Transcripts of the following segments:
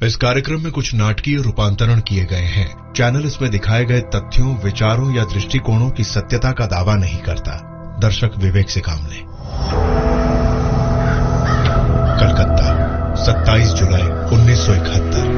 इस कार्यक्रम में कुछ नाटकीय रूपांतरण किए गए हैं। चैनल इसमें दिखाए गए तथ्यों, विचारों या दृष्टिकोणों की सत्यता का दावा नहीं करता। दर्शक विवेक से काम लें। कलकत्ता, 27 जुलाई 1971।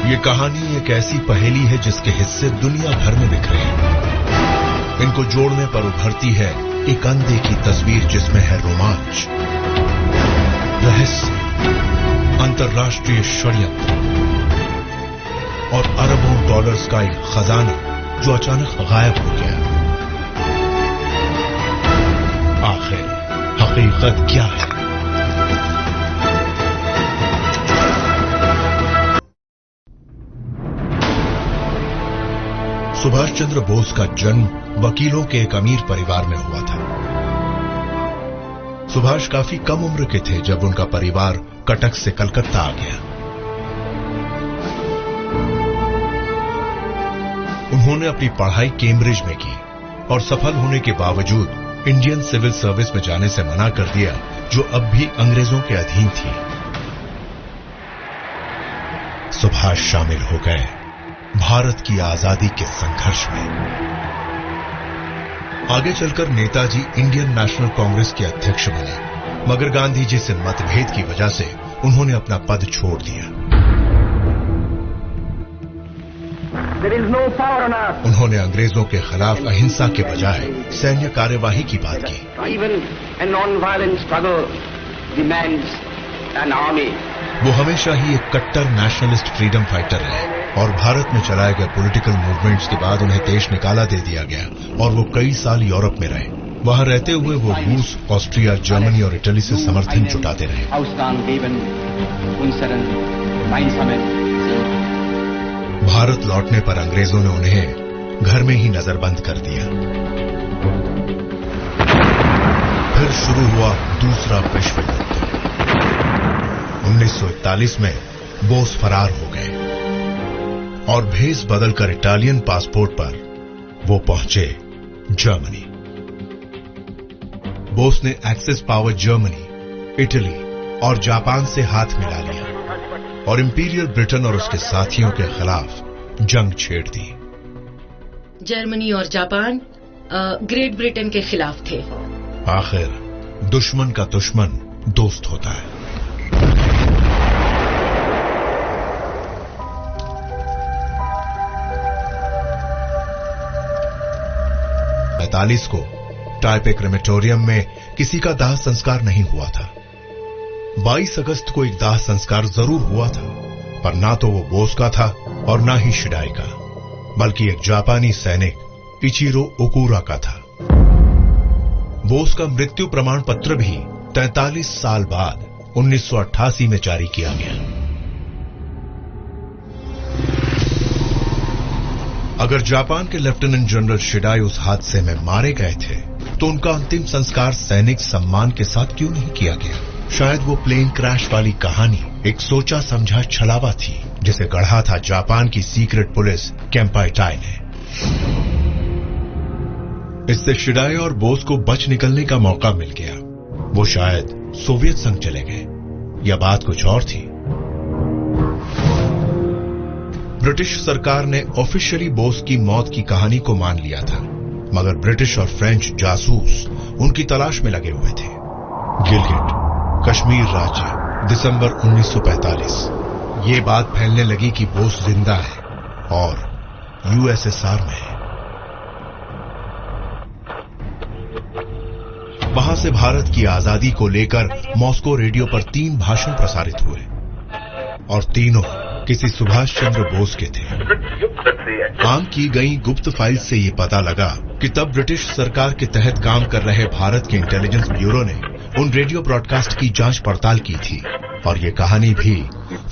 ये कहानी एक ऐसी पहेली है जिसके हिस्से दुनिया भर में बिखरे हैं। इनको जोड़ने पर उभरती है एक अनदेखी तस्वीर जिसमें है रोमांच, रहस्य, अंतर्राष्ट्रीय षड्यंत्र और अरबों डॉलर्स का एक खजाना जो अचानक गायब हो गया। आखिर हकीकत क्या है? सुभाष चंद्र बोस का जन्म वकीलों के एक अमीर परिवार में हुआ था। सुभाष काफी कम उम्र के थे जब उनका परिवार कटक से कलकत्ता आ गया। उन्होंने अपनी पढ़ाई कैम्ब्रिज में की और सफल होने के बावजूद इंडियन सिविल सर्विस में जाने से मना कर दिया, जो अब भी अंग्रेजों के अधीन थी। सुभाष शामिल हो गए भारत की आजादी के संघर्ष में। आगे चलकर नेताजी इंडियन नेशनल कांग्रेस के अध्यक्ष बने, मगर गांधी जी से मतभेद की वजह से उन्होंने अपना पद छोड़ दिया। उन्होंने अंग्रेजों के खिलाफ अहिंसा के बजाय सैन्य कार्यवाही की बात की। वो हमेशा ही एक कट्टर नेशनलिस्ट फ्रीडम फाइटर रहे और भारत में चलाए गए पॉलिटिकल मूवमेंट्स के बाद उन्हें देश निकाला दे दिया गया और वो कई साल यूरोप में रहे। वहां रहते हुए वो रूस, ऑस्ट्रिया, जर्मनी और इटली से समर्थन जुटाते रहे। भारत लौटने पर अंग्रेजों ने उन्हें घर में ही नजरबंद कर दिया। फिर शुरू हुआ दूसरा विश्व युद्ध। 1941 में बोस फरार हो गए और भेष बदलकर इटालियन पासपोर्ट पर वो पहुंचे जर्मनी। बोस ने एक्सेस पावर जर्मनी, इटली और जापान से हाथ मिला लिया और इंपीरियल ब्रिटेन और उसके साथियों के खिलाफ जंग छेड़ दी। जर्मनी और जापान ग्रेट ब्रिटेन के खिलाफ थे। आखिर दुश्मन का दुश्मन दोस्त होता है। को टाइपे क्रेमेटोरियम में किसी का दाह संस्कार नहीं हुआ था। 22 अगस्त को एक दाह संस्कार जरूर हुआ था, पर ना तो वो बोस का था और ना ही शिडाई का, बल्कि एक जापानी सैनिक इचिरो ओकुरा का था। बोस का मृत्यु प्रमाण पत्र भी 43 साल बाद 1988 में जारी किया गया। अगर जापान के लेफ्टिनेंट जनरल शिडाई उस हादसे में मारे गए थे तो उनका अंतिम संस्कार सैनिक सम्मान के साथ क्यों नहीं किया गया? शायद वो प्लेन क्रैश वाली कहानी एक सोचा समझा छलावा थी जिसे गढ़ा था जापान की सीक्रेट पुलिस केम्पाइटाई ने। इससे शिडाई और बोस को बच निकलने का मौका मिल गया। वो शायद सोवियत संघ चले गए या बात कुछ और थी। ब्रिटिश सरकार ने ऑफिशियली बोस की मौत की कहानी को मान लिया था, मगर ब्रिटिश और फ्रेंच जासूस उनकी तलाश में लगे हुए थे। गिलगिट, कश्मीर राज्य, दिसंबर 1945। ये बात फैलने लगी कि बोस जिंदा है और यूएसएसआर में है। वहां से भारत की आजादी को लेकर मॉस्को रेडियो पर 3 भाषण प्रसारित हुए और तीनों किसी सुभाष चंद्र बोस के थे। आम की गई गुप्त फाइल से ये पता लगा कि तब ब्रिटिश सरकार के तहत काम कर रहे भारत के इंटेलिजेंस ब्यूरो ने उन रेडियो ब्रॉडकास्ट की जांच पड़ताल की थी और ये कहानी भी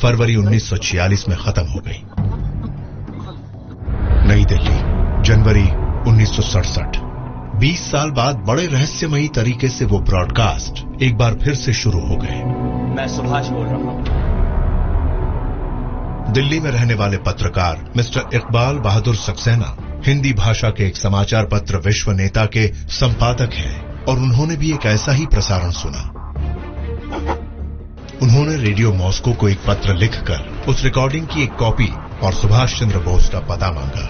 फरवरी 1946 में खत्म हो गई। नई दिल्ली, जनवरी 1967। 20 साल बाद बड़े रहस्यमयी तरीके से वो ब्रॉडकास्ट एक बार फिर से शुरू हो गए। मैं सुभाष बोल रहा हूं। दिल्ली में रहने वाले पत्रकार मिस्टर इकबाल बहादुर सक्सेना हिंदी भाषा के एक समाचार पत्र विश्व नेता के संपादक हैं और उन्होंने भी एक ऐसा ही प्रसारण सुना। उन्होंने रेडियो मॉस्को को एक पत्र लिखकर उस रिकॉर्डिंग की एक कॉपी और सुभाष चंद्र बोस का पता मांगा।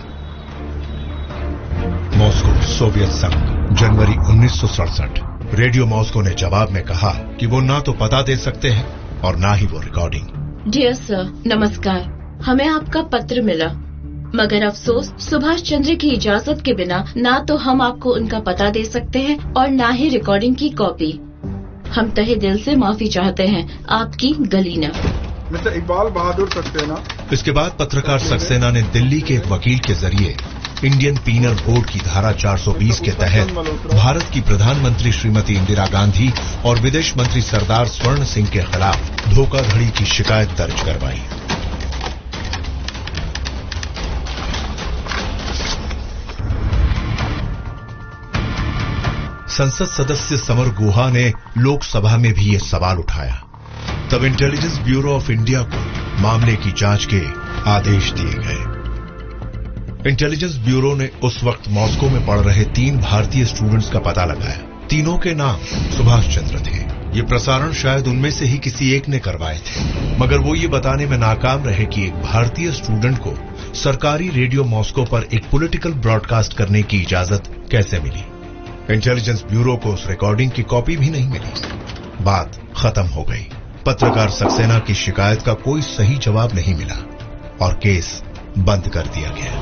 मॉस्को, सोवियत संघ, जनवरी 1967। रेडियो मॉस्को ने जवाब में कहा कि वो ना तो पता दे सकते हैं और ना ही वो रिकॉर्डिंग। डियर सर, नमस्कार। हमें आपका पत्र मिला, मगर अफसोस सुभाष चंद्र की इजाजत के बिना ना तो हम आपको उनका पता दे सकते हैं और ना ही रिकॉर्डिंग की कॉपी। हम तहे दिल से माफी चाहते हैं। आपकी गलीना। मिस्टर इकबाल बहादुर सक्सेना। इसके बाद पत्रकार सक्सेना ने दिल्ली के एक वकील के जरिए इंडियन पीनल कोड की धारा 420 के तहत भारत की प्रधानमंत्री श्रीमती इंदिरा गांधी और विदेश मंत्री सरदार स्वर्ण सिंह के खिलाफ धोखाधड़ी की शिकायत दर्ज करवाई। संसद सदस्य समर गुहा ने लोकसभा में भी ये सवाल उठाया। तब इंटेलिजेंस ब्यूरो ऑफ इंडिया को मामले की जांच के आदेश दिए गए। इंटेलिजेंस ब्यूरो ने उस वक्त मॉस्को में पढ़ रहे 3 भारतीय स्टूडेंट्स का पता लगाया। तीनों के नाम सुभाष चंद्र थे। ये प्रसारण शायद उनमें से ही किसी एक ने करवाए थे, मगर वो ये बताने में नाकाम रहे कि एक भारतीय स्टूडेंट को सरकारी रेडियो मॉस्को पर एक पॉलिटिकल ब्रॉडकास्ट करने की इजाजत कैसे मिली। इंटेलिजेंस ब्यूरो को उस रिकॉर्डिंग की कॉपी भी नहीं मिली। बात खत्म हो गई। पत्रकार सक्सेना की शिकायत का कोई सही जवाब नहीं मिला और केस बंद कर दिया गया।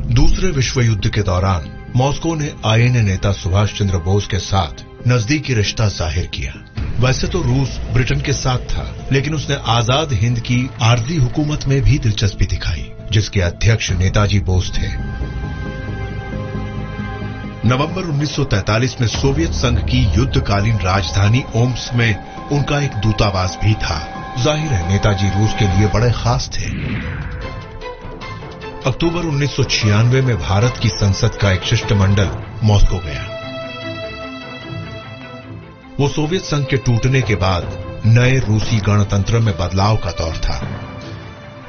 दूसरे विश्व युद्ध के दौरान मॉस्को ने आईएनए नेता सुभाष चंद्र बोस के साथ नजदीकी रिश्ता जाहिर किया। वैसे तो रूस ब्रिटेन के साथ था, लेकिन उसने आजाद हिंद की आरजी हुकूमत में भी दिलचस्पी दिखाई, जिसके अध्यक्ष नेताजी बोस थे। नवंबर 1943 में सोवियत संघ की युद्धकालीन राजधानी ओम्स्क में उनका एक दूतावास भी था। जाहिर है नेताजी रूस के लिए बड़े खास थे। अक्टूबर 1996 में भारत की संसद का एक शिष्टमंडल मॉस्को गया। वो सोवियत संघ के टूटने के बाद नए रूसी गणतंत्र में बदलाव का दौर था।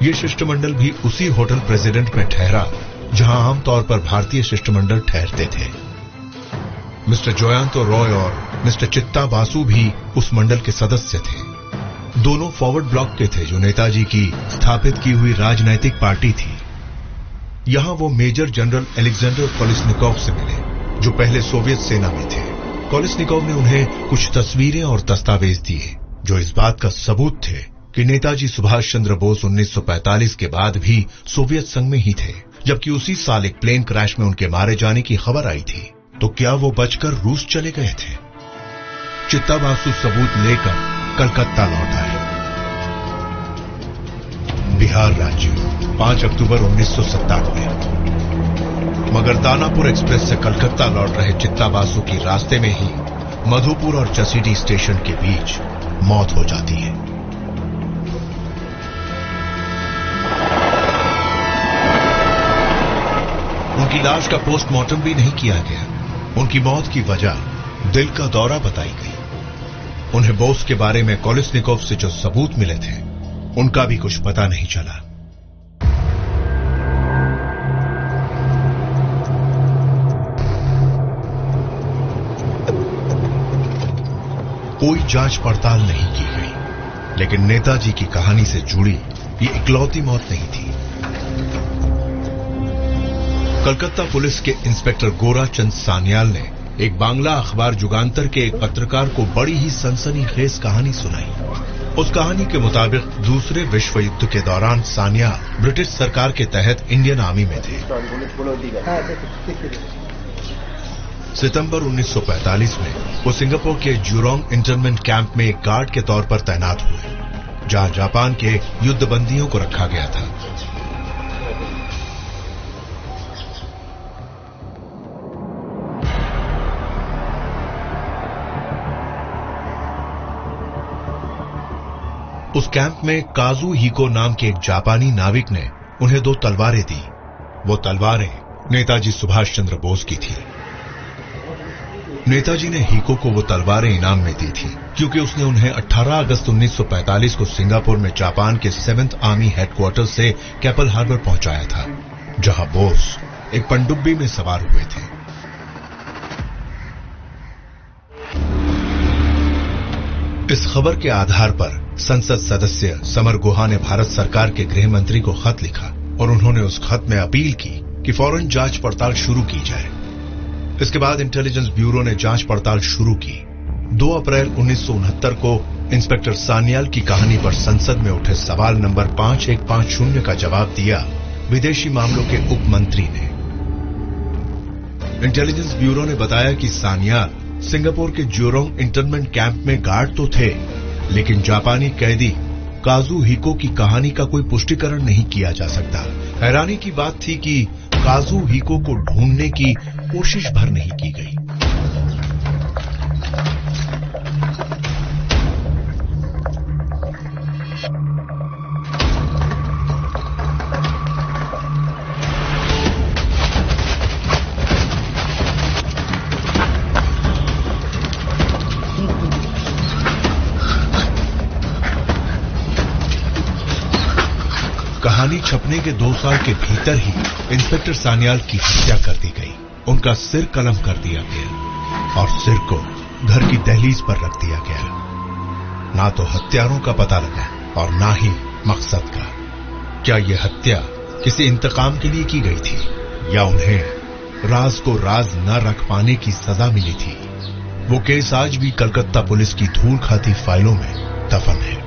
ये शिष्टमंडल भी उसी होटल प्रेसिडेंट में ठहरा जहां आमतौर पर भारतीय शिष्टमंडल ठहरते थे। मिस्टर जोयांतो रॉय और मिस्टर चित्ता बासु भी उस मंडल के सदस्य थे। दोनों फॉरवर्ड ब्लॉक के थे, जो नेताजी की स्थापित की हुई राजनैतिक पार्टी थी। यहां वो मेजर जनरल अलेक्जेंडर कोलिस्निकोव से मिले, जो पहले सोवियत सेना में थे। कोलिस्निकोव ने उन्हें कुछ तस्वीरें और दस्तावेज दिए, जो इस बात का सबूत थे कि नेताजी सुभाष चंद्र बोस 1945 के बाद भी सोवियत संघ में ही थे, जबकि उसी साल एक प्लेन क्रैश में उनके मारे जाने की खबर आई थी। तो क्या वो बचकर रूस चले गए थे? चित्ता बासु सबूत लेकर कलकत्ता लौट आए। बिहार राज्य, 5 अक्टूबर 1997। मगर दानापुर एक्सप्रेस से कलकत्ता लौट रहे चित्ता बासु की रास्ते में ही मधुपुर और जसीडीह स्टेशन के बीच मौत हो जाती है। उनकी लाश का पोस्टमार्टम भी नहीं किया गया। उनकी मौत की वजह दिल का दौरा बताई गई। उन्हें बोस के बारे में कोलिस्निकोव से जो सबूत मिले थे, उनका भी कुछ पता नहीं चला। कोई जांच पड़ताल नहीं की गई, लेकिन नेताजी की कहानी से जुड़ी ये इकलौती मौत नहीं थी। कलकत्ता पुलिस के इंस्पेक्टर गोराचंद सान्याल ने एक बांग्ला अखबार जुगांतर के एक पत्रकार को बड़ी ही सनसनीखेज कहानी सुनाई। उस कहानी के मुताबिक दूसरे विश्व युद्ध के दौरान सान्याल ब्रिटिश सरकार के तहत इंडियन आर्मी में थे। सितंबर 1945 में वो सिंगापुर के ज्यूरोंग इंटरमेंट कैंप में एक गार्ड के तौर पर तैनात हुए, जहां जापान के युद्धबंदियों को रखा गया था। उस कैंप में काजू हिको नाम के एक जापानी नाविक ने उन्हें 2 तलवारें दी। वो तलवारें नेताजी सुभाष चंद्र बोस की थी। नेताजी ने हिको को वो तलवारें इनाम में दी थी क्योंकि उसने उन्हें 18 अगस्त 1945 को सिंगापुर में जापान के 7th आर्मी हेडक्वार्टर से कैपल हार्बर पहुंचाया था, जहां बोस एक पनडुब्बी में सवार हुए थे। इस खबर के आधार पर संसद सदस्य समर गुहा ने भारत सरकार के गृह मंत्री को खत लिखा और उन्होंने उस खत में अपील की कि फौरन जांच पड़ताल शुरू की जाए। इसके बाद इंटेलिजेंस ब्यूरो ने जांच पड़ताल शुरू की। 2 अप्रैल 1969 को इंस्पेक्टर सान्याल की कहानी पर संसद में उठे सवाल नंबर 5150 का जवाब दिया विदेशी मामलों के उप मंत्री ने। इंटेलिजेंस ब्यूरो ने बताया कि सान्याल सिंगापुर के ज्यूरोंग इंटरमेंट कैंप में गार्ड तो थे, लेकिन जापानी कैदी काजू हिको की कहानी का कोई पुष्टिकरण नहीं किया जा सकता। हैरानी की बात थी कि काजू हिको को ढूंढने की कोशिश भर नहीं की गई। कहानी छपने के 2 साल के भीतर ही इंस्पेक्टर सान्याल की हत्या कर दी गई। उनका सिर कलम कर दिया गया और सिर को घर की दहलीज पर रख दिया गया। ना तो हत्यारों का पता लगा और ना ही मकसद का। क्या यह हत्या किसी इंतकाम के लिए की गई थी या उन्हें राज को राज न रख पाने की सजा मिली थी? वो केस आज भी कलकत्ता पुलिस की धूल खाती फाइलों में दफन है।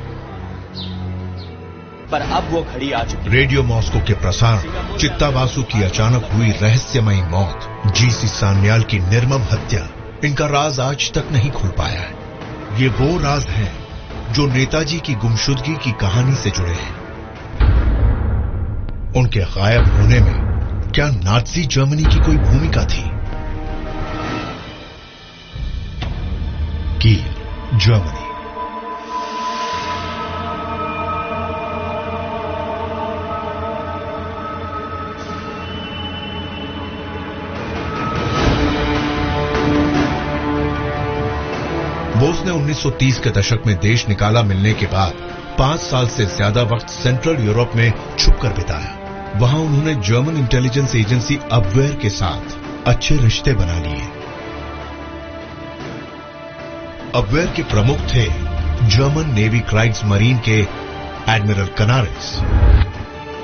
पर अब वो घड़ी आ चुकी। रेडियो मॉस्को के प्रसारण चित्तावासु की अचानक हुई रहस्यमयी मौत, जीसी सान्याल की निर्मम हत्या, इनका राज आज तक नहीं खुल पाया है। ये वो राज हैं जो नेताजी की गुमशुदगी की कहानी से जुड़े हैं। उनके गायब होने में क्या नाज़ी जर्मनी की कोई भूमिका थी? कील, जर्मनी। बोस ने 1930 के दशक में देश निकाला मिलने के बाद 5 साल से ज्यादा वक्त सेंट्रल यूरोप में छुपकर बिताया। वहां उन्होंने जर्मन इंटेलिजेंस एजेंसी अबवेयर के साथ अच्छे रिश्ते बना लिए। अबवेयर के प्रमुख थे जर्मन नेवी क्राइग्स मरीन के एडमिरल कनारेस।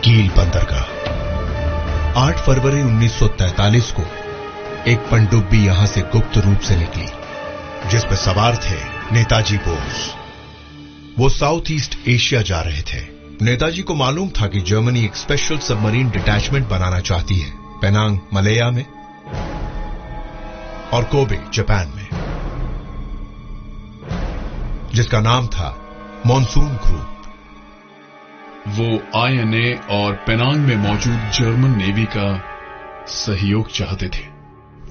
कील बंदरगाह 8 फरवरी 1943 को एक पनडुब्बी यहां से गुप्त रूप से निकली जिसमें सवार थे नेताजी बोस। वो साउथ ईस्ट एशिया जा रहे थे। नेताजी को मालूम था कि जर्मनी एक स्पेशल सबमरीन डिटैचमेंट बनाना चाहती है पेनांग मलया में और कोबे जापान में, जिसका नाम था मॉनसून ग्रुप। वो आईएनए और पेनांग में मौजूद जर्मन नेवी का सहयोग चाहते थे।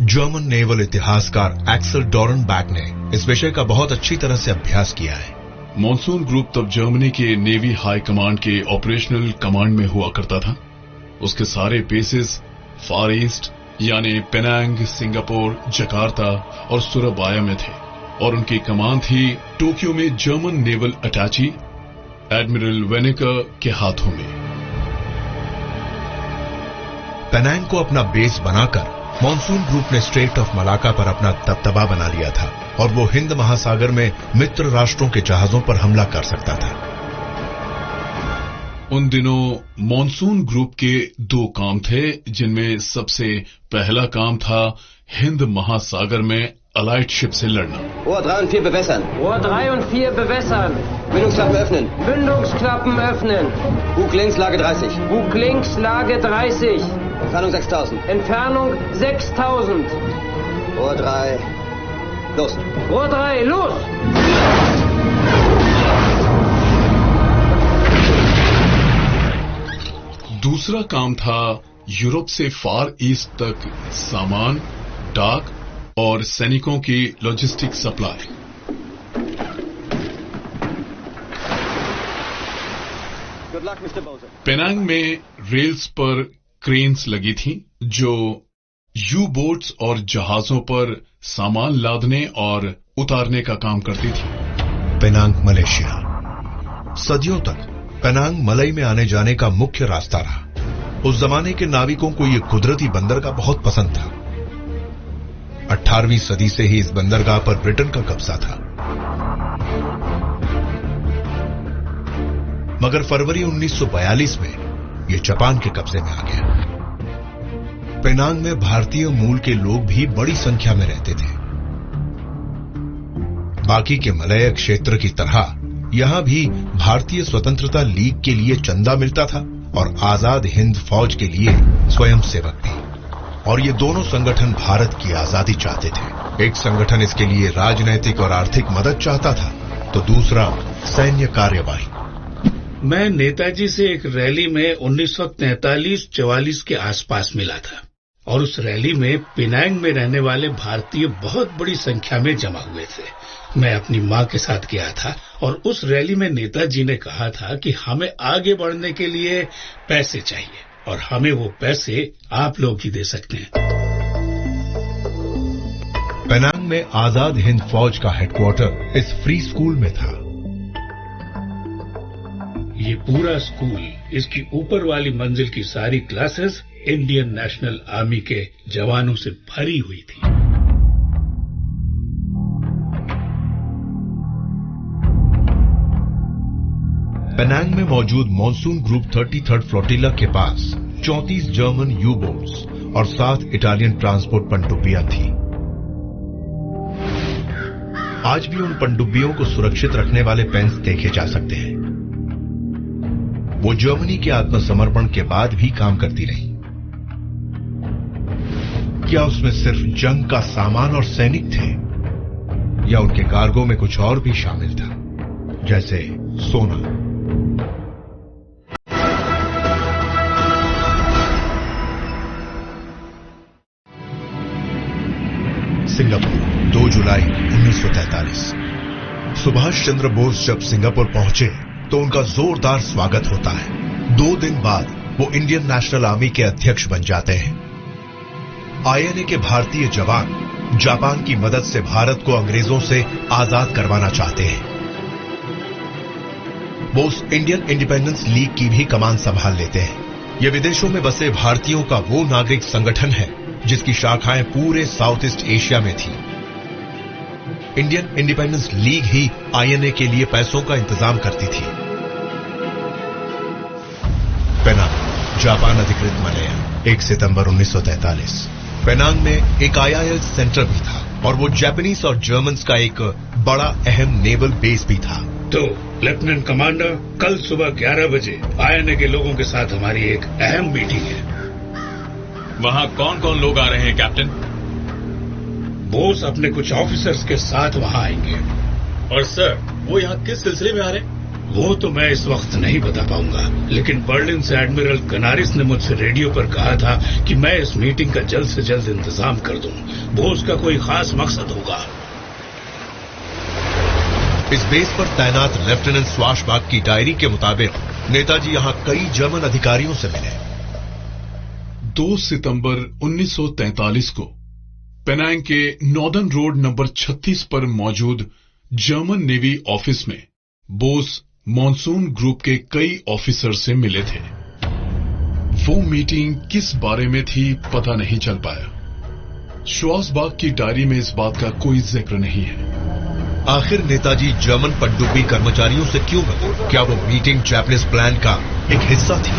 जर्मन नेवल इतिहासकार एक्सेल डॉरनबैक ने इस विषय का बहुत अच्छी तरह से अभ्यास किया है। मॉनसून ग्रुप तब जर्मनी के नेवी हाई कमांड के ऑपरेशनल कमांड में हुआ करता था। उसके सारे बेसेस फार ईस्ट यानी पेनांग, सिंगापुर, जकार्ता और सुराबाया में थे और उनकी कमान थी टोक्यो में जर्मन नेवल अटैची एडमिरल वेनेकर के हाथों में। पेनांग को अपना बेस बनाकर मॉनसून ग्रुप ने स्ट्रेट ऑफ मलाका पर अपना दबदबा बना लिया था और वो हिंद महासागर में मित्र राष्ट्रों के जहाजों पर हमला कर सकता था। उन दिनों मॉनसून ग्रुप के 2 काम थे, जिनमें सबसे पहला काम था हिंद महासागर में अलाइड शिप से लड़ना। Rohr 3 und 4 bewässern. Rohr 3 und 4 bewässern. Mündungsklappen öffnen. Mündungsklappen öffnen. Bug links, Lage 30. Bug links, Lage 30. Entfernung 6000. Entfernung 6000. Rohr 3, los. Rohr 3, los! दूसरा काम था यूरोप से फार ईस्ट तक सामान, डाक और सैनिकों की logistic supply. Good luck, Mr. Bowser. Penang में रेल्स पर क्रेन्स लगी थी जो यू बोट्स और जहाजों पर सामान लादने और उतारने का काम करती थी। पेनांग मलेशिया सदियों तक पेनांग मलई में आने जाने का मुख्य रास्ता रहा। उस जमाने के नाविकों को यह कुदरती बंदरगाह बहुत पसंद था। 18वीं सदी से ही इस बंदरगाह पर ब्रिटेन का कब्जा था, मगर फरवरी 1942 में यह जापान के कब्जे में आ गया। पेनांग में भारतीय मूल के लोग भी बड़ी संख्या में रहते थे। बाकी के मलय क्षेत्र की तरह यहां भी भारतीय स्वतंत्रता लीग के लिए चंदा मिलता था और आजाद हिंद फौज के लिए स्वयंसेवक भी। और ये दोनों संगठन भारत की आजादी चाहते थे। एक संगठन इसके लिए राजनैतिक और आर्थिक मदद चाहता था, तो दूसरा सैन्य कार्यवाही। मैं नेताजी से एक रैली में 1943-44 के आसपास मिला था और उस रैली में पेनांग में रहने वाले भारतीय बहुत बड़ी संख्या में जमा हुए थे। मैं अपनी मां के साथ गया था और उस रैली में नेताजी ने कहा था कि हमें आगे बढ़ने के लिए पैसे चाहिए और हमें वो पैसे आप लोग ही दे सकते हैं। पेनांग में आजाद हिंद फौज का हेडक्वार्टर इस फ्री स्कूल में था। ये पूरा स्कूल, इसकी ऊपर वाली मंजिल की सारी क्लासेस इंडियन नेशनल आर्मी के जवानों से भरी हुई थी। पेनांग में मौजूद मॉनसून ग्रुप 33rd फ्लोटिला के पास 34 जर्मन यू बोट्स और 7 इटालियन ट्रांसपोर्ट पनडुब्बियां थी। आज भी उन पनडुब्बियों को सुरक्षित रखने वाले पेंस देखे जा सकते हैं। वो जर्मनी के आत्मसमर्पण के बाद भी काम करती रही। क्या उसमें सिर्फ जंग का सामान और सैनिक थे, या उनके कार्गो में कुछ और भी शामिल था, जैसे सोना? सिंगापुर 2 जुलाई 1943। सुभाष चंद्र बोस जब सिंगापुर पहुंचे तो उनका जोरदार स्वागत होता है। 2 दिन बाद वो इंडियन नेशनल आर्मी के अध्यक्ष बन जाते हैं। आईएनए के भारतीय जवान जापान की मदद से भारत को अंग्रेजों से आजाद करवाना चाहते हैं। बोस इंडियन इंडिपेंडेंस लीग की भी कमान संभाल लेते हैं। यह विदेशों में बसे भारतीयों का वो नागरिक संगठन है जिसकी शाखाएं पूरे साउथ ईस्ट एशिया में थी। इंडियन इंडिपेंडेंस लीग ही आईएनए के लिए पैसों का इंतजाम करती थी। पेनांग, जापान अधिकृत मलया, 1 सितंबर 1943। पेनांग में एक IIS सेंटर भी था और वो जापानीज और जर्मन्स का एक बड़ा अहम नेवल बेस भी था। तो लेफ्टिनेंट कमांडर, कल सुबह 11 बजे आईएनए के लोगों के साथ हमारी एक अहम मीटिंग है। वहां कौन कौन लोग आ रहे हैं कैप्टन? बोस अपने कुछ ऑफिसर्स के साथ वहां आएंगे। और सर, वो यहाँ किस सिलसिले में आ रहे हैं? वो तो मैं इस वक्त नहीं बता पाऊंगा, लेकिन बर्लिन से एडमिरल कनारिस ने मुझसे रेडियो पर कहा था कि मैं इस मीटिंग का जल्द से जल्द इंतजाम कर दूं। बोस का कोई खास मकसद होगा। इस बेस पर तैनात लेफ्टिनेंट स्वाशबाग की डायरी के मुताबिक नेताजी यहां कई जर्मन अधिकारियों से मिले। 2 सितंबर 1943 को पेनांग के नॉर्दर्न रोड नंबर 36 पर मौजूद जर्मन नेवी ऑफिस में बोस मॉनसून ग्रुप के कई ऑफिसर से मिले थे। वो मीटिंग किस बारे में थी पता नहीं चल पाया। श्वासबाग की डायरी में इस बात का कोई जिक्र नहीं है। आखिर नेताजी जर्मन पनडुब्बी कर्मचारियों से क्यों मिले? क्या वो मीटिंग जैपनीज प्लान का एक हिस्सा थी?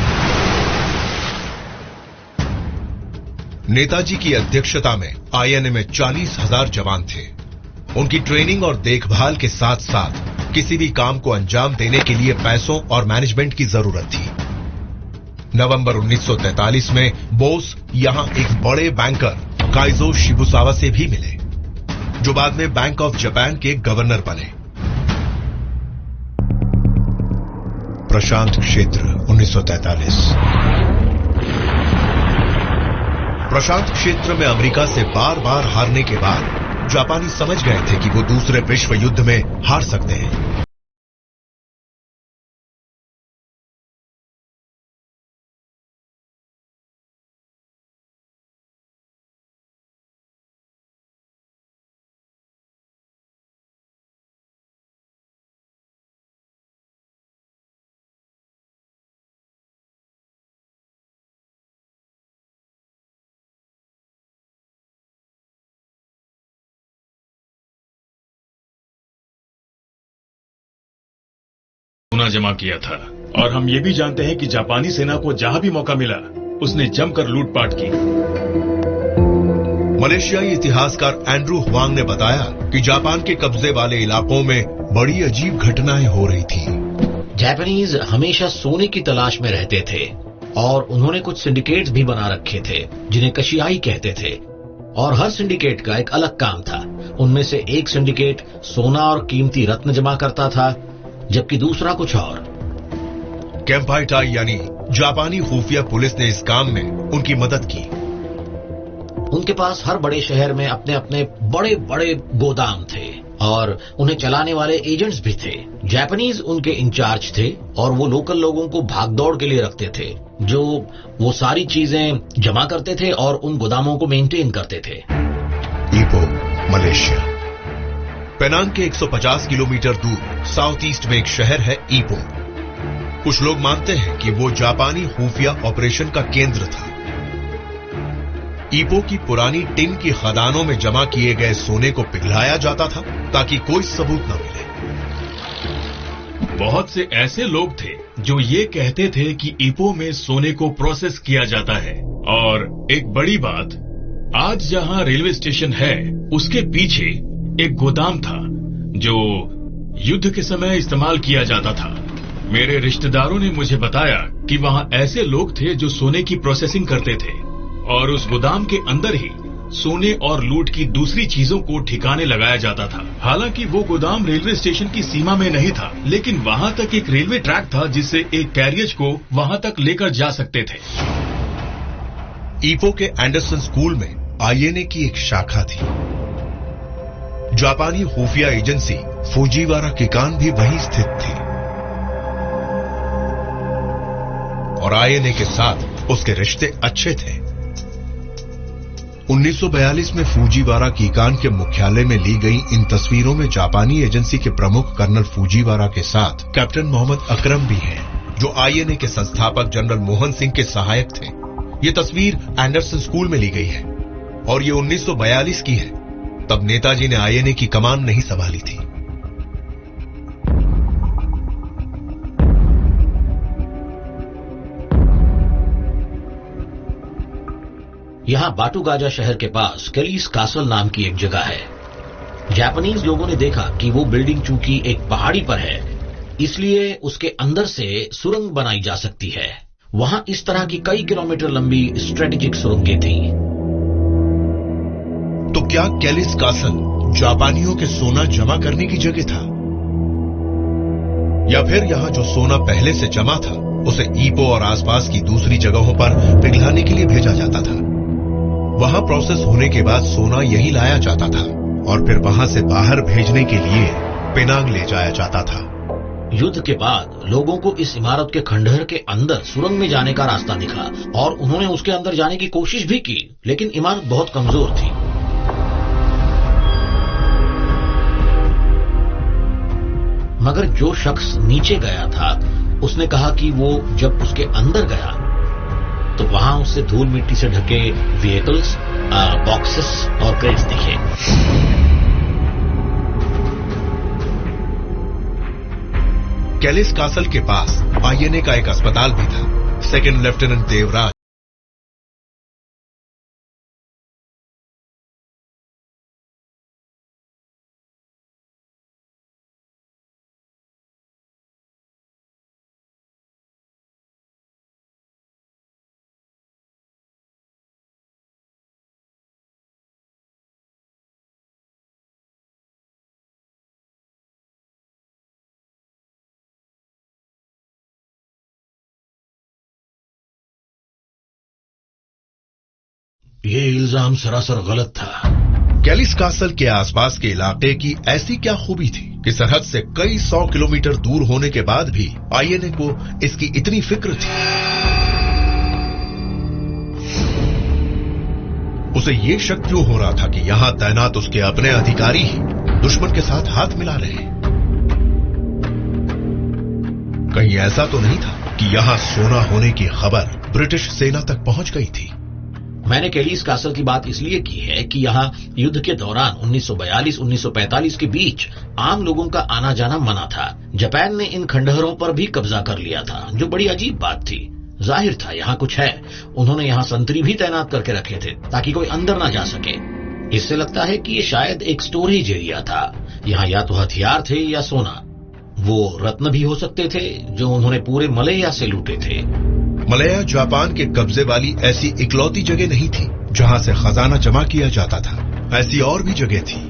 नेताजी की अध्यक्षता में आईएनए में 40,000 जवान थे। उनकी ट्रेनिंग और देखभाल के साथ साथ किसी भी काम को अंजाम देने के लिए पैसों और मैनेजमेंट की जरूरत थी। नवंबर 1943 में बोस यहां एक बड़े बैंकर काइजो शिबुसावा से भी मिले, जो बाद में बैंक ऑफ जापान के गवर्नर बने। प्रशांत क्षेत्र 1943। प्रशांत क्षेत्र में अमेरिका से बार बार हारने के बाद जापानी समझ गए थे कि वो दूसरे विश्व युद्ध में हार सकते हैं। सोना जमा किया था। और हम ये भी जानते हैं कि जापानी सेना को जहां भी मौका मिला उसने जमकर लूटपाट की। मलेशियाई इतिहासकार एंड्रू हुआंग ने बताया कि जापान के कब्जे वाले इलाकों में बड़ी अजीब घटनाएं हो रही थी। जापानीज हमेशा सोने की तलाश में रहते थे और उन्होंने कुछ सिंडिकेट्स भी बना रखे थे जिन्हें कशियाई कहते थे, और हर सिंडिकेट का एक अलग काम था। उनमें से एक सिंडिकेट सोना और कीमती रत्न जमा करता था, जबकि दूसरा कुछ और। केम्पाइटाई यानी जापानी खुफिया पुलिस ने इस काम में उनकी मदद की। उनके पास हर बड़े शहर में अपने अपने बड़े बड़े गोदाम थे और उन्हें चलाने वाले एजेंट्स भी थे। जापानीज उनके इंचार्ज थे और वो लोकल लोगों को भागदौड़ के लिए रखते थे, जो वो सारी चीजें जमा करते थे और उन गोदामों को मेंटेन करते थे। ईपो, मलेशिया। पेनांग के 150 किलोमीटर दूर साउथ ईस्ट में एक शहर है ईपो। कुछ लोग मानते हैं कि वो जापानी खुफिया ऑपरेशन का केंद्र था। ईपो की पुरानी टिन की खदानों में जमा किए गए सोने को पिघलाया जाता था ताकि कोई सबूत न मिले। बहुत से ऐसे लोग थे जो ये कहते थे कि ईपो में सोने को प्रोसेस किया जाता है। और एक बड़ी बात, आज जहां रेलवे स्टेशन है उसके पीछे एक गोदाम था जो युद्ध के समय इस्तेमाल किया जाता था। मेरे रिश्तेदारों ने मुझे बताया कि वहां ऐसे लोग थे जो सोने की प्रोसेसिंग करते थे और उस गोदाम के अंदर ही सोने और लूट की दूसरी चीजों को ठिकाने लगाया जाता था। हालांकि वो गोदाम रेलवे स्टेशन की सीमा में नहीं था, लेकिन वहां तक एक रेलवे ट्रैक था जिससे एक कैरियज को वहां तक लेकर जा सकते थे। ईपो के एंडरसन स्कूल में आईएनए की एक शाखा थी। जापानी खुफिया एजेंसी फुजीवारा किकान भी वहीं स्थित थी और आईएनए के साथ उसके रिश्ते अच्छे थे। 1942 में फुजीवारा कीकान के मुख्यालय में ली गई इन तस्वीरों में जापानी एजेंसी के प्रमुख कर्नल फुजीवारा के साथ कैप्टन मोहम्मद अकरम भी हैं, जो आईएनए के संस्थापक जनरल मोहन सिंह के सहायक थे। ये तस्वीर एंडरसन स्कूल में ली गई है और ये 1942 की है। तब नेताजी ने आईएनए की कमान नहीं संभाली थी। यहां बाटुगाजा शहर के पास केलिस कासल नाम की एक जगह है। जापानीज लोगों ने देखा कि वो बिल्डिंग चूंकि एक पहाड़ी पर है, इसलिए उसके अंदर से सुरंग बनाई जा सकती है। वहां इस तरह की कई किलोमीटर लंबी स्ट्रेटेजिक सुरंगें थीं। तो क्या केलिस कासल जापानियों के सोना जमा करने की जगह था, या फिर यहां जो सोना पहले से जमा था उसे ईपो और आसपास की दूसरी जगहों पर पिघलाने के लिए भेजा जाता था? वहां प्रोसेस होने के बाद सोना यहीं लाया जाता था और फिर वहां से बाहर भेजने के लिए पेनांग ले जाया जाता था। युद्ध के बाद लोगों को इस इमारत के खंडहर के अंदर सुरंग में जाने का रास्ता दिखा और उन्होंने उसके अंदर जाने की कोशिश भी की, लेकिन इमारत बहुत कमजोर थी। मगर जो शख्स नीचे गया था उसने कहा कि वो जब उसके अंदर गया तो वहां उससे धूल मिट्टी से ढके व्हीकल्स, बॉक्सेस और क्रेट्स दिखे। केलिस कासल के पास आईएनए का एक अस्पताल भी था। सेकंड लेफ्टिनेंट देवराज ये इल्जाम सरासर गलत था। केलिस कासल के आसपास के इलाके की ऐसी क्या खूबी थी कि सरहद से कई 100 किलोमीटर दूर होने के बाद भी आईएनए को इसकी इतनी फिक्र थी? उसे ये शक क्यों हो रहा था कि यहां तैनात उसके अपने अधिकारी ही दुश्मन के साथ हाथ मिला रहे हैं? कहीं ऐसा तो नहीं था कि यहां सोना होने की खबर ब्रिटिश सेना तक पहुंच गई थी? मैंने कैलीस कासल की बात इसलिए की है कि यहाँ युद्ध के दौरान 1942-1945 के बीच आम लोगों का आना जाना मना था। जापान ने इन खंडहरों पर भी कब्जा कर लिया था, जो बड़ी अजीब बात थी। जाहिर था यहाँ कुछ है। उन्होंने यहाँ संतरी भी तैनात करके रखे थे ताकि कोई अंदर ना जा सके। इससे लगता है कि ये शायद एक स्टोरेज एरिया था। यहाँ या तो हथियार थे या सोना। वो रत्न भी हो सकते थे जो उन्होंने पूरे मलया से लूटे थे। मलया जापान के कब्जे वाली ऐसी इकलौती जगह नहीं थी जहां से खजाना जमा किया जाता था। ऐसी और भी जगह थी।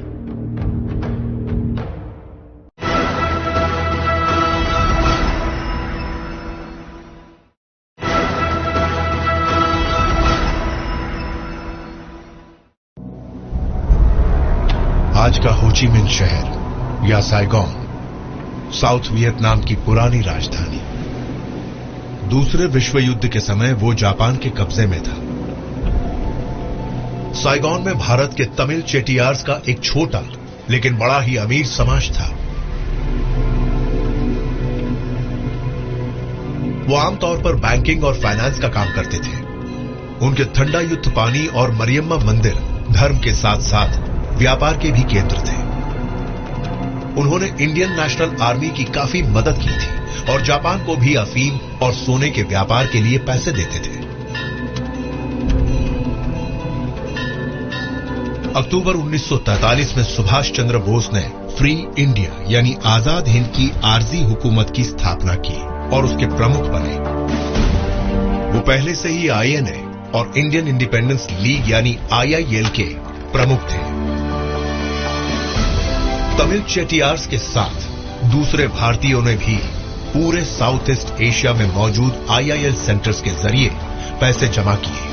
आज का हो ची मिन्ह शहर या साइगोन, साउथ वियतनाम की पुरानी राजधानी, दूसरे विश्व युद्ध के समय वो जापान के कब्जे में था। साइगोन में भारत के तमिल चेटियार्स का एक छोटा लेकिन बड़ा ही अमीर समाज था। वो आमतौर पर बैंकिंग और फाइनेंस का काम करते थे। उनके ठंडा युद्ध पानी और मरियम्मा मंदिर धर्म के साथ साथ व्यापार के भी केंद्र थे। उन्होंने इंडियन नेशनल आर्मी की काफी मदद की थी और जापान को भी अफीम और सोने के व्यापार के लिए पैसे देते थे। अक्टूबर 1943 में सुभाष चंद्र बोस ने फ्री इंडिया यानी आजाद हिंद की आरजी हुकूमत की स्थापना की और उसके प्रमुख बने। वो पहले से ही आईएनए और इंडियन इंडिपेंडेंस लीग यानी आईआईएल के प्रमुख थे। तमिल चेटियार्स के साथ दूसरे भारतीयों ने भी पूरे साउथ ईस्ट एशिया में मौजूद आईआईएल सेंटर्स के जरिए पैसे जमा किए।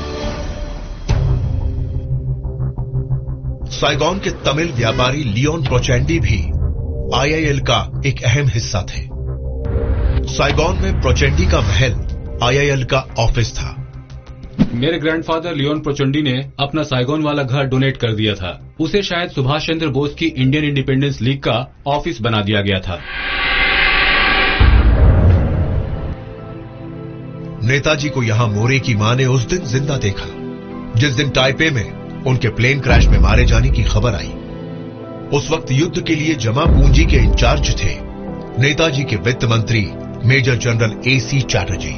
साइगोन के तमिल व्यापारी लियोन प्रोचेंडी भी आईआईएल का एक अहम हिस्सा थे। साइगोन में प्रोचेंडी का महल आईआईएल का ऑफिस था। मेरे ग्रैंडफादर लियोन प्रोचेंडी ने अपना साइगोन वाला घर डोनेट कर दिया था। उसे शायद सुभाष चंद्र बोस की इंडियन इंडिपेंडेंस लीग का ऑफिस बना दिया गया था। नेताजी को यहां मोरे की मां ने उस दिन जिंदा देखा जिस दिन ताइपे में उनके प्लेन क्रैश में मारे जाने की खबर आई। उस वक्त युद्ध के लिए जमा पूंजी के इंचार्ज थे नेताजी के वित्त मंत्री मेजर जनरल एसी चैटर्जी।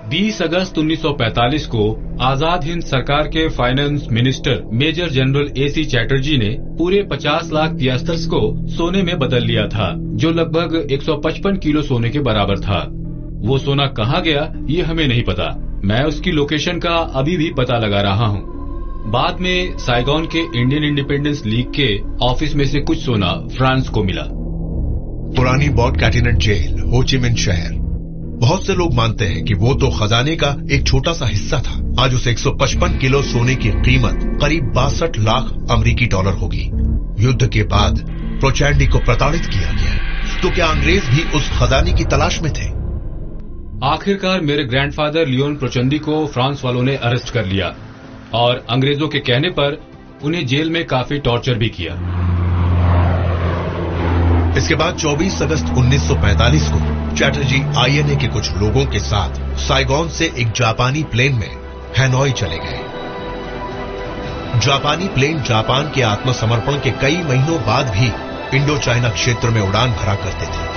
20 अगस्त 1945 को आजाद हिंद सरकार के finance minister major general AC Chatterjee ने पूरे 50 लाख पियास्टर्स को सोने में बदल लिया था, जो लगभग 155 किलो सोने के बराबर था। वो सोना कहाँ गया ये हमें नहीं पता। मैं उसकी लोकेशन का अभी भी पता लगा रहा हूँ। बाद में साइगोन के इंडियन इंडिपेंडेंस लीग के ऑफिस में से कुछ सोना फ्रांस को मिला। पुरानी बॉट कैटिनेट जेल, हो ची मिन्ह शहर। बहुत से लोग मानते हैं कि वो तो खजाने का एक छोटा सा हिस्सा था। आज उस 155 किलो सोने की कीमत करीब 62 लाख अमेरिकी डॉलर होगी। युद्ध के बाद प्रोचेंडी को प्रताड़ित किया गया, तो क्या अंग्रेज भी उस खजाने की तलाश में थे? आखिरकार मेरे ग्रैंडफादर लियोन प्रोचेंडी को फ्रांस वालों ने अरेस्ट कर लिया और अंग्रेजों के कहने पर उन्हें जेल में काफी टॉर्चर भी किया। इसके बाद 24 अगस्त 1945 को चैटर्जी आईएनए के कुछ लोगों के साथ साइगोन से एक जापानी प्लेन में हैनोई चले गए। जापानी प्लेन जापान के आत्मसमर्पण के कई महीनों बाद भी इंडो चाइना क्षेत्र में उड़ान भरा करते थे।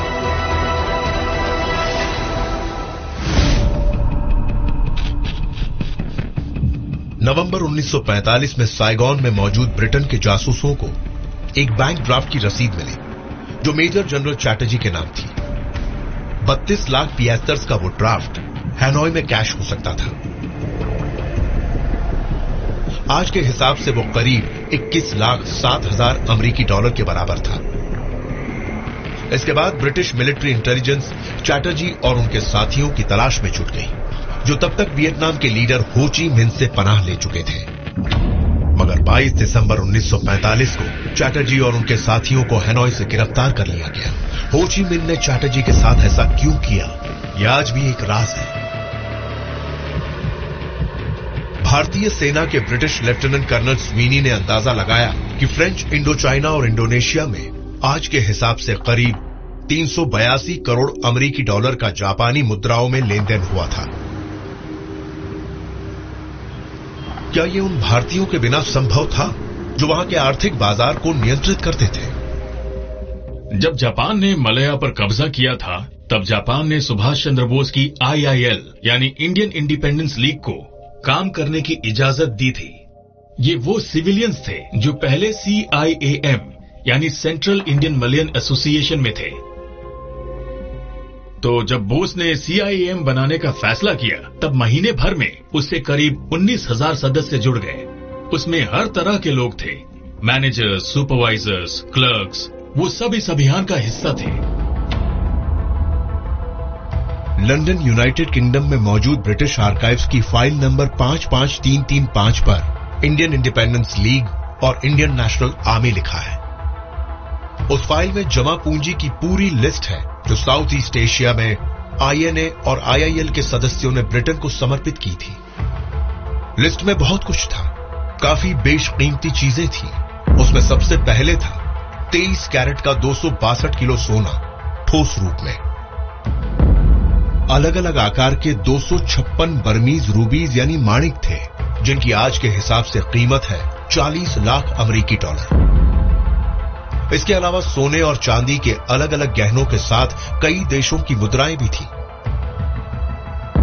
नवंबर 1945 में साइगोन में मौजूद ब्रिटेन के जासूसों को एक बैंक ड्राफ्ट की रसीद मिली जो मेजर जनरल चैटर्जी के नाम थी। 32 लाख पियास्टर्स का वो ड्राफ्ट हैनोई में कैश हो सकता था। आज के हिसाब से वो करीब 21,07,000 अमेरिकी डॉलर के बराबर था। इसके बाद ब्रिटिश मिलिट्री इंटेलिजेंस चैटर्जी और उनके साथियों की तलाश में जुट गई, जो तब तक वियतनाम के लीडर हो ची मिन्ह से पनाह ले चुके थे। मगर 22 दिसंबर 1945 को चैटर्जी और उनके साथियों को हैनोई से गिरफ्तार कर लिया गया। हो ची मिन्ह ने चैटर्जी के साथ ऐसा क्यों किया, यह आज भी एक राज है। भारतीय सेना के ब्रिटिश लेफ्टिनेंट कर्नल स्वीनी ने अंदाजा लगाया कि फ्रेंच इंडो चाइना और इंडोनेशिया में आज के हिसाब से करीब 382 करोड़ अमेरिकी डॉलर का जापानी मुद्राओं में लेन देन हुआ था। क्या ये उन भारतीयों के बिना संभव था जो वहां के आर्थिक बाजार को नियंत्रित करते थे? जब जापान ने मलया पर कब्जा किया था, तब जापान ने सुभाष चंद्र बोस की IIL यानी इंडियन इंडिपेंडेंस लीग को काम करने की इजाजत दी थी। ये वो सिविलियंस थे जो पहले CIAM यानी सेंट्रल इंडियन मलयन एसोसिएशन में थे। तो जब बोस ने CIAM बनाने का फैसला किया, तब महीने भर में उससे करीब 19,000 सदस्य जुड़ गए। उसमें हर तरह के लोग थे, मैनेजर्स, सुपरवाइजर्स, क्लर्क्स, वो सब इस अभियान का हिस्सा थे। लंदन यूनाइटेड किंगडम में मौजूद ब्रिटिश आर्काइव्स की फाइल नंबर 55335 पर इंडियन इंडिपेंडेंस लीग और इंडियन नेशनल आर्मी लिखा है। उस फाइल में जमा पूंजी की पूरी लिस्ट है जो साउथ ईस्ट एशिया में INA और IIL के सदस्यों ने ब्रिटेन को समर्पित की थी। लिस्ट में बहुत कुछ था, काफी बेशकीमती चीजें थी। उसमें सबसे पहले था 23 कैरेट का 262 किलो सोना ठोस रूप में, अलग अलग आकार के 256 बर्मीज रूबीज यानी माणिक थे, जिनकी आज के हिसाब से कीमत है 40 लाख अमेरिकी डॉलर। इसके अलावा सोने और चांदी के अलग अलग गहनों के साथ कई देशों की मुद्राएं भी थी।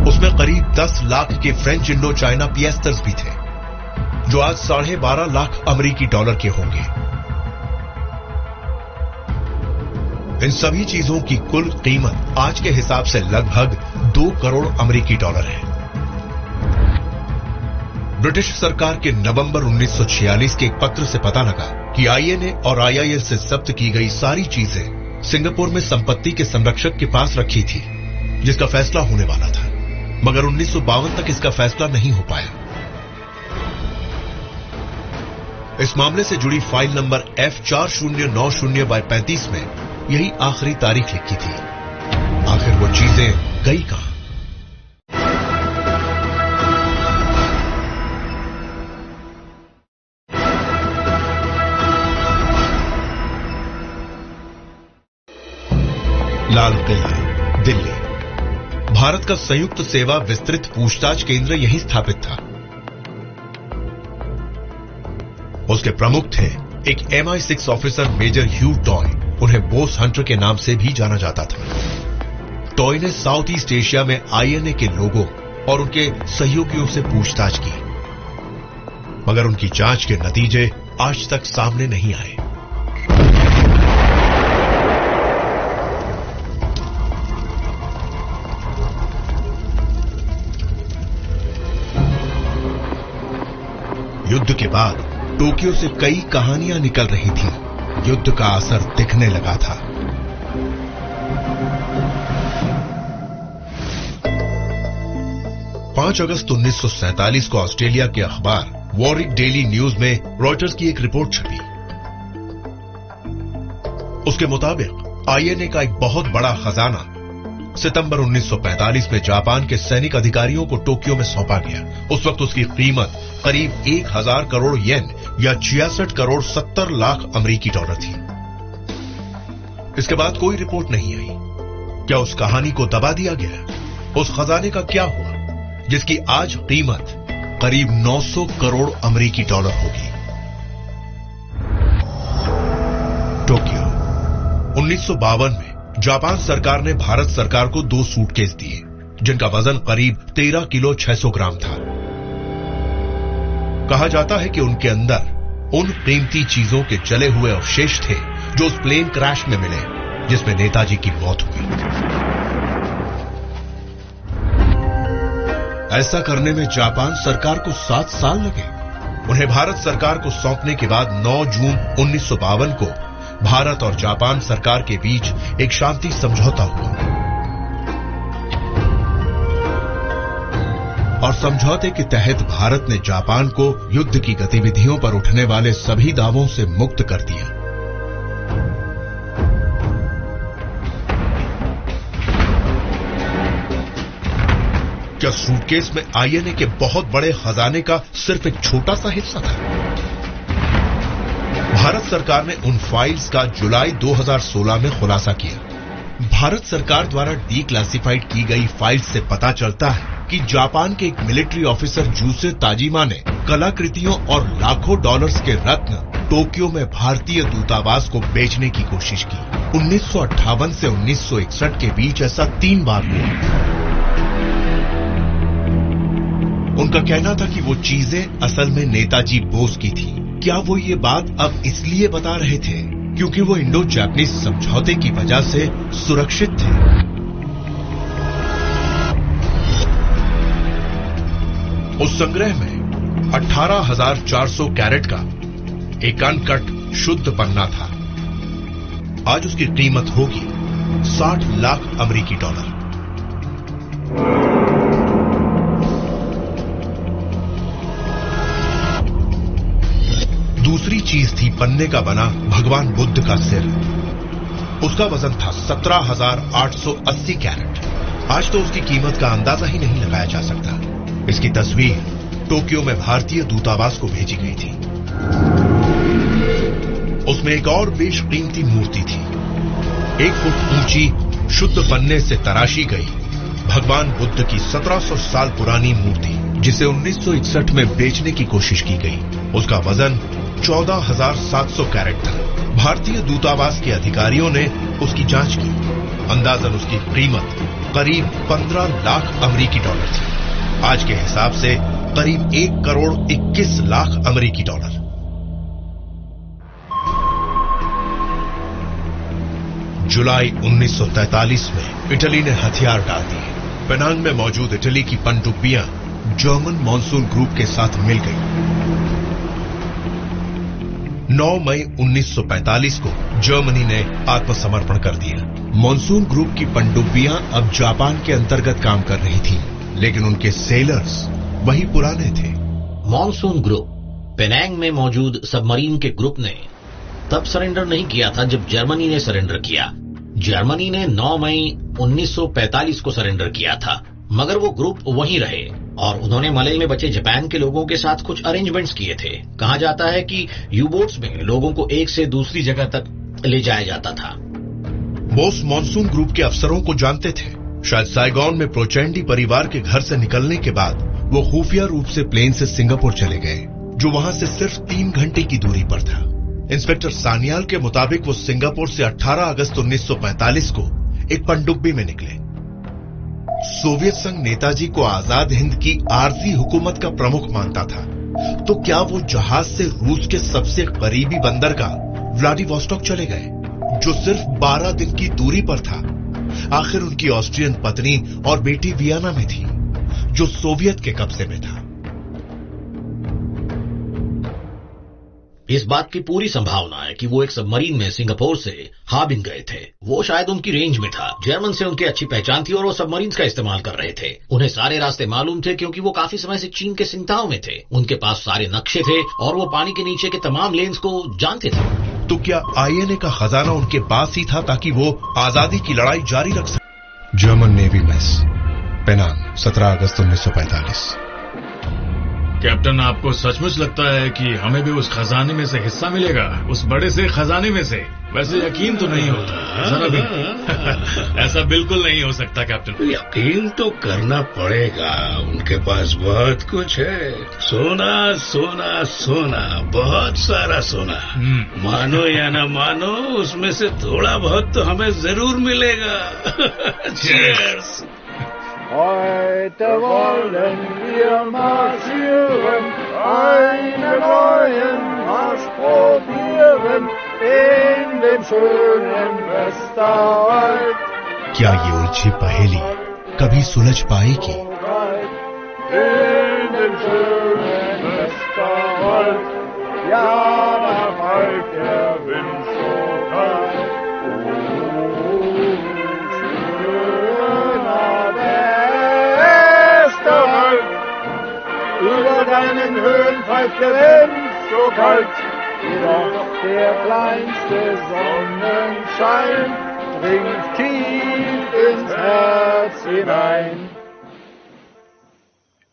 उसमें करीब 10 लाख के फ्रेंच इंडो चाइना पिएस्टर्स भी थे, जो आज 12.5 लाख अमेरिकी डॉलर के होंगे। इन सभी चीजों की कुल कीमत आज के हिसाब से लगभग 2 करोड़ अमेरिकी डॉलर है। ब्रिटिश सरकार के नवंबर 1946 के एक पत्र से पता लगा कि INA और IIL से जब्त की गई सारी चीजें सिंगापुर में संपत्ति के संरक्षक के पास रखी थी, जिसका फैसला होने वाला था, मगर 1952 तक इसका फैसला नहीं हो पाया। इस मामले से जुड़ी फाइल नंबर F4090/35 में यही आखिरी तारीख लिखी थी। आखिर वो चीजें गई कहां? लाल किला, दिल्ली। भारत का संयुक्त सेवा विस्तृत पूछताछ केंद्र यहीं स्थापित था। उसके प्रमुख थे एक MI6 ऑफिसर मेजर ह्यू टॉय, उन्हें बोस हंटर के नाम से भी जाना जाता था। टॉय ने साउथ ईस्ट एशिया में INA के लोगों और उनके सहयोगियों से पूछताछ की, मगर उनकी जांच के नतीजे आज तक सामने नहीं आए। युद्ध के बाद टोक्यो से कई कहानियां निकल रही थी। युद्ध का असर दिखने लगा था। पांच अगस्त 1947 को ऑस्ट्रेलिया के अखबार वॉरिक डेली न्यूज में रॉयटर्स की एक रिपोर्ट छपी। उसके मुताबिक INA का एक बहुत बड़ा खजाना सितंबर 1945 में जापान के सैनिक अधिकारियों को टोक्यो में सौंपा गया। उस वक्त उसकी कीमत करीब 1000 करोड़ येन या 66 करोड़ 70 लाख अमेरिकी डॉलर थी। इसके बाद कोई रिपोर्ट नहीं आई। क्या उस कहानी को दबा दिया गया? उस खजाने का क्या हुआ जिसकी आज कीमत करीब 900 करोड़ अमेरिकी डॉलर होगी? टोक्यो। 1952 में जापान सरकार ने भारत सरकार को 2 सूटकेस दिए, जिनका वजन करीब 13 किलो 600 ग्राम था। कहा जाता है कि उनके अंदर उन कीमती चीजों के जले हुए अवशेष थे जो उस प्लेन क्रैश में मिले जिसमें नेताजी की मौत हुई। ऐसा करने में जापान सरकार को 7 साल लगे। उन्हें भारत सरकार को सौंपने के बाद 9 जून 1952 को भारत और जापान सरकार के बीच एक शांति समझौता हुआ और समझौते के तहत भारत ने जापान को युद्ध की गतिविधियों पर उठने वाले सभी दावों से मुक्त कर दिया। क्या सूटकेस में INA के बहुत बड़े खजाने का सिर्फ एक छोटा सा हिस्सा था? भारत सरकार ने उन फाइल्स का जुलाई 2016 में खुलासा किया, भारत सरकार द्वारा डीक्लासिफाइड की गई फाइल से पता चलता है कि जापान के एक मिलिट्री ऑफिसर जूसे ताजिमा ने कलाकृतियों और लाखों डॉलर्स के रत्न टोक्यो में भारतीय दूतावास को बेचने की कोशिश की। 1958 से 1961 के बीच ऐसा 3 बार हुआ। उनका कहना था कि वो चीजें असल में नेताजी बोस की थी। क्या वो ये बात अब इसलिए बता रहे थे क्योंकि वो इंडो जापानीज समझौते की वजह से सुरक्षित थे? उस संग्रह में 18,400 कैरेट का एक अनकट शुद्ध पन्ना था। आज उसकी कीमत होगी 60 लाख अमेरिकी डॉलर। दूसरी चीज थी पन्ने का बना भगवान बुद्ध का सिर। उसका वजन था 17,880 कैरेट। आज तो उसकी कीमत का अंदाजा ही नहीं लगाया जा सकता। इसकी तस्वीर टोक्यो में भारतीय दूतावास को भेजी गई थी। उसमें एक और बेशकीमती मूर्ति थी। 1 फुट ऊंची शुद्ध पन्ने से तराशी गई भगवान बुद्ध की 1700 साल पुरानी मूर्ति, जिसे 1961 में बेचने की कोशिश की गई। उसका वजन 14,700 कैरेट था। भारतीय दूतावास के अधिकारियों ने उसकी जांच की। अंदाजन उसकी कीमत करीब 15 लाख अमेरिकी डॉलर थी। आज के हिसाब से करीब 1 करोड़ 21 लाख अमेरिकी डॉलर। जुलाई 1943 में इटली ने हथियार डाल दिए। पेनांग में मौजूद इटली की पनडुब्बियां जर्मन मॉनसून ग्रुप के साथ मिल गई। 9 मई 1945 को जर्मनी ने आत्मसमर्पण कर दिया। मॉनसून ग्रुप की पनडुब्बियां अब जापान के अंतर्गत काम कर रही थीं, लेकिन उनके सेलर्स वही पुराने थे। मॉनसून ग्रुप पेनांग में मौजूद सबमरीन के ग्रुप ने तब सरेंडर नहीं किया था जब जर्मनी ने सरेंडर किया। जर्मनी ने 9 मई 1945 को सरेंडर किया था, मगर वो ग्रुप वहीं रहे और उन्होंने मलय में बचे जापान के लोगों के साथ कुछ अरेंजमेंट्स किए थे। कहा जाता है कि यू-बोट्स में लोगों को एक से दूसरी जगह तक ले जाया जाता था। बोस मॉनसून ग्रुप के अफसरों को जानते थे। शायद साइगोन में प्रोचेंडी परिवार के घर से निकलने के बाद वो खुफिया रूप से प्लेन से सिंगापुर चले गए, जो वहां से सिर्फ 3 घंटे की दूरी पर था। इंस्पेक्टर सान्याल के मुताबिक वो सिंगापुर से 18 अगस्त 1945 को एक पनडुब्बी में निकले। सोवियत संघ नेताजी को आजाद हिंद की आरजी हुकूमत का प्रमुख मानता था, तो क्या वो जहाज से रूस के सबसे करीबी बंदरगाह व्लादिवोस्टॉक चले गए, जो सिर्फ 12 दिन की दूरी पर था। आखिर उनकी ऑस्ट्रियन पत्नी और बेटी वियना में थी, जो सोवियत के कब्जे में था। इस बात की पूरी संभावना है कि वो एक सबमरीन में सिंगापुर से हार्बिन गए थे। वो शायद उनकी रेंज में था। जर्मन से उनकी अच्छी पहचान थी और वो सबमरीन का इस्तेमाल कर रहे थे। उन्हें सारे रास्ते मालूम थे क्योंकि वो काफी समय से चीन के सिंगताओ में थे। उनके पास सारे नक्शे थे और वो पानी के नीचे के तमाम लेन्स को जानते थे। तो क्या आईएनए का खजाना उनके पास ही था ताकि वो आजादी की लड़ाई जारी रख सके? जर्मन नेवी मेस, पेनांग, 17 अगस्त 1945। कैप्टन, आपको सचमुच लगता है कि हमें भी उस खजाने में से हिस्सा मिलेगा, उस बड़े से खजाने में से? वैसे यकीन तो नहीं होता जरा भी। ऐसा बिल्कुल नहीं हो सकता कैप्टन। यकीन तो करना पड़ेगा। उनके पास बहुत कुछ है। सोना सोना सोना, बहुत सारा सोना। मानो या ना मानो, उसमें से थोड़ा बहुत तो हमें जरूर मिलेगा। Cheers! Heute wollen wir marschieren, einen neuen Marsch probieren in den schönen Westerwald. क्या ये उलझी पहेली कभी सुलझ पाएगी? In den schönen Westerwald, ja, da weht der Wind so kalt. Über deinen Höhen pfeift der Wind so kalt, jedoch der kleinste Sonnenschein dringt tief ins Herz hinein.